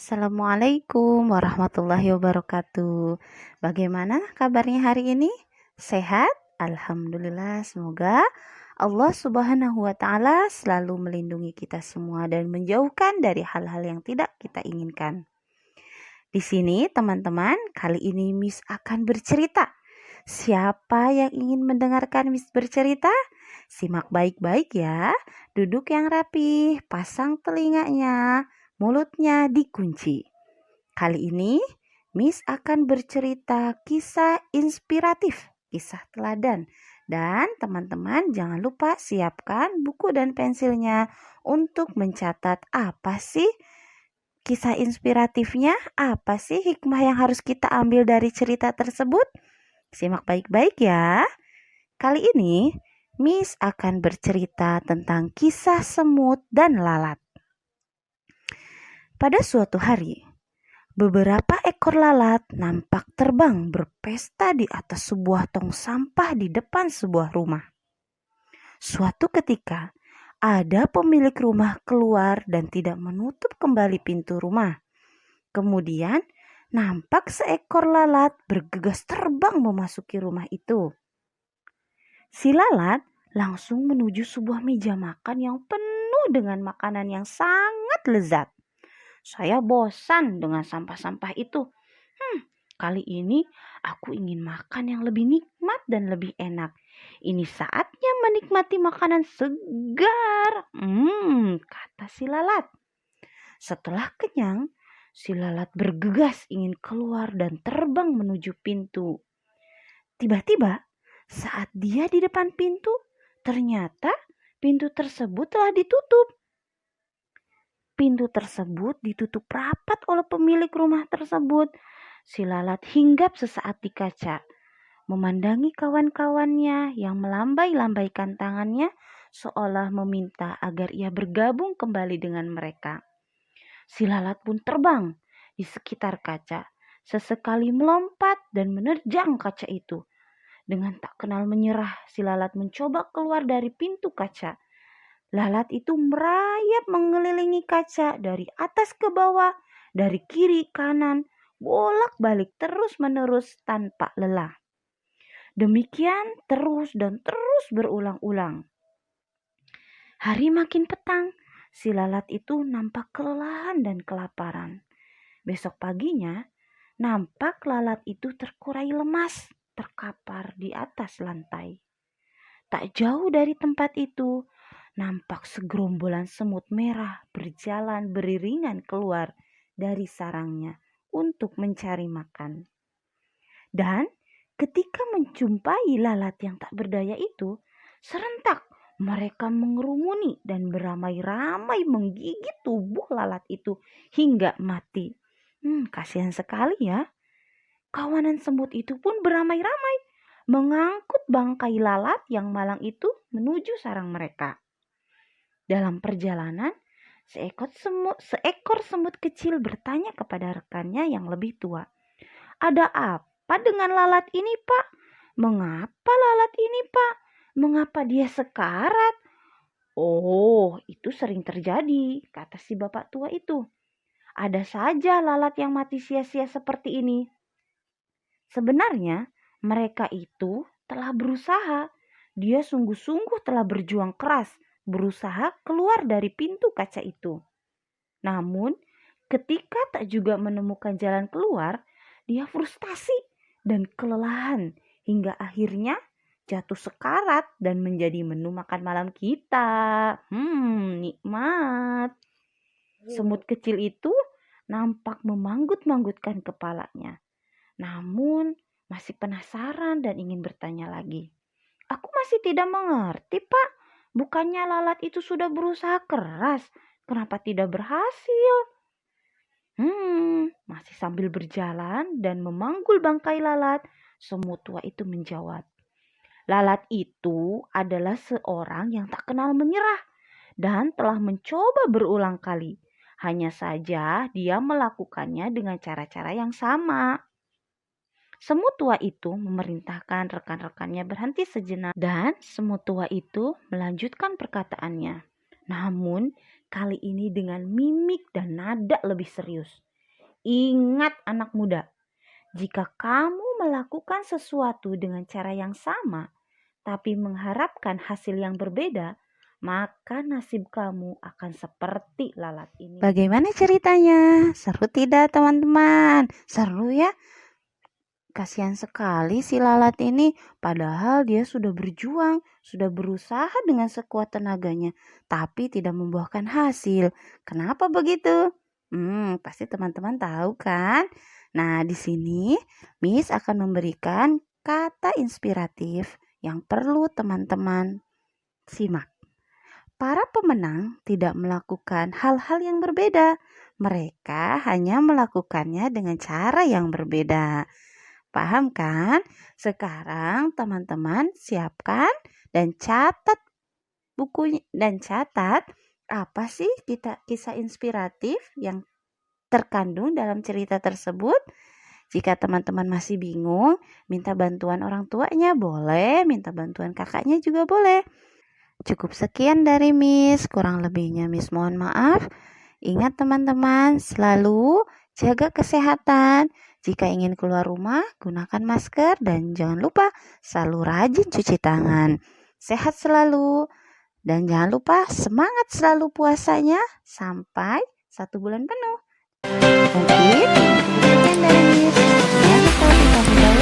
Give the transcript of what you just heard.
Assalamualaikum warahmatullahi wabarakatuh. Bagaimana kabarnya hari ini? Sehat? Alhamdulillah. Semoga Allah Subhanahu wa Ta'ala selalu melindungi kita semua dan menjauhkan dari hal-hal yang tidak kita inginkan. Di sini, teman-teman, kali ini Miss akan bercerita. Siapa yang ingin mendengarkan Miss bercerita? Simak baik-baik ya. Duduk yang rapih, pasang telinganya, mulutnya dikunci. Kali ini Miss akan bercerita kisah inspiratif, kisah teladan. Dan teman-teman jangan lupa siapkan buku dan pensilnya untuk mencatat apa sih kisah inspiratifnya, apa sih hikmah yang harus kita ambil dari cerita tersebut. Simak baik-baik ya. Kali ini Miss akan bercerita tentang kisah semut dan lalat. Pada suatu hari, beberapa ekor lalat nampak terbang berpesta di atas sebuah tong sampah di depan sebuah rumah. Suatu ketika, ada pemilik rumah keluar dan tidak menutup kembali pintu rumah. Kemudian, nampak seekor lalat bergegas terbang memasuki rumah itu. Si lalat langsung menuju sebuah meja makan yang penuh dengan makanan yang sangat lezat. Saya bosan dengan sampah-sampah itu. Kali ini aku ingin makan yang lebih nikmat dan lebih enak. Ini saatnya menikmati makanan segar. Kata si lalat. Setelah kenyang, si lalat bergegas ingin keluar dan terbang menuju pintu. Tiba-tiba, saat dia di depan pintu, ternyata pintu tersebut telah ditutup. Pintu tersebut ditutup rapat oleh pemilik rumah tersebut. Si lalat hinggap sesaat di kaca, memandangi kawan-kawannya yang melambai-lambaikan tangannya seolah meminta agar ia bergabung kembali dengan mereka. Si lalat pun terbang di sekitar kaca, sesekali melompat dan menerjang kaca itu. Dengan tak kenal menyerah, si lalat mencoba keluar dari pintu kaca. Lalat itu merayap mengelilingi kaca dari atas ke bawah, dari kiri kanan, bolak-balik terus-menerus tanpa lelah. Demikian terus dan terus berulang-ulang. Hari makin petang, si lalat itu nampak kelelahan dan kelaparan. Besok paginya, nampak lalat itu terkurai lemas, terkapar di atas lantai. Tak jauh dari tempat itu, nampak segerombolan semut merah berjalan beriringan keluar dari sarangnya untuk mencari makan. Dan ketika menjumpai lalat yang tak berdaya itu, serentak mereka mengerumuni dan beramai-ramai menggigit tubuh lalat itu hingga mati. Kasihan sekali ya. Kawanan semut itu pun beramai-ramai mengangkut bangkai lalat yang malang itu menuju sarang mereka. Dalam perjalanan, seekor semut kecil bertanya kepada rekannya yang lebih tua. Ada apa dengan lalat ini, Pak? Mengapa lalat ini, Pak? Mengapa dia sekarat? Oh, itu sering terjadi, kata si bapak tua itu. Ada saja lalat yang mati sia-sia seperti ini. Sebenarnya mereka itu telah berusaha. Dia sungguh-sungguh telah berjuang keras, berusaha keluar dari pintu kaca itu. Namun, ketika tak juga menemukan jalan keluar, dia frustasi dan kelelahan hingga akhirnya jatuh sekarat dan menjadi menu makan malam kita. Nikmat. Semut kecil itu nampak memanggut-manggutkan kepalanya. Namun masih penasaran dan ingin bertanya lagi. Aku masih tidak mengerti, Pak. Bukannya lalat itu sudah berusaha keras. Kenapa tidak berhasil? Masih sambil berjalan dan memanggul bangkai lalat, semut tua itu menjawab. Lalat itu adalah seorang yang tak kenal menyerah dan telah mencoba berulang kali. Hanya saja dia melakukannya dengan cara-cara yang sama. Semut tua itu memerintahkan rekan-rekannya berhenti sejenak dan semut tua itu melanjutkan perkataannya. Namun kali ini dengan mimik dan nada lebih serius. Ingat anak muda, jika kamu melakukan sesuatu dengan cara yang sama, tapi mengharapkan hasil yang berbeda, maka nasib kamu akan seperti lalat ini. Bagaimana ceritanya? Seru tidak teman-teman? Seru ya? Kasihan sekali si lalat ini, padahal dia sudah berjuang, sudah berusaha dengan sekuat tenaganya, tapi tidak membuahkan hasil. Kenapa begitu? Pasti teman-teman tahu kan? Nah, di sini Miss akan memberikan kata inspiratif yang perlu teman-teman simak. Para pemenang tidak melakukan hal-hal yang berbeda. Mereka hanya melakukannya dengan cara yang berbeda. Paham kan? Sekarang teman-teman siapkan dan catat bukunya dan catat apa sih kisah inspiratif yang terkandung dalam cerita tersebut. Jika teman-teman masih bingung, minta bantuan orang tuanya boleh, minta bantuan kakaknya juga boleh. Cukup sekian dari Miss, kurang lebihnya Miss mohon maaf. Ingat teman-teman, selalu jaga kesehatan. Jika ingin keluar rumah, gunakan masker dan jangan lupa selalu rajin cuci tangan. Sehat selalu dan jangan lupa semangat selalu puasanya sampai 1 bulan penuh. Mungkin sekian dari Miss. Sekian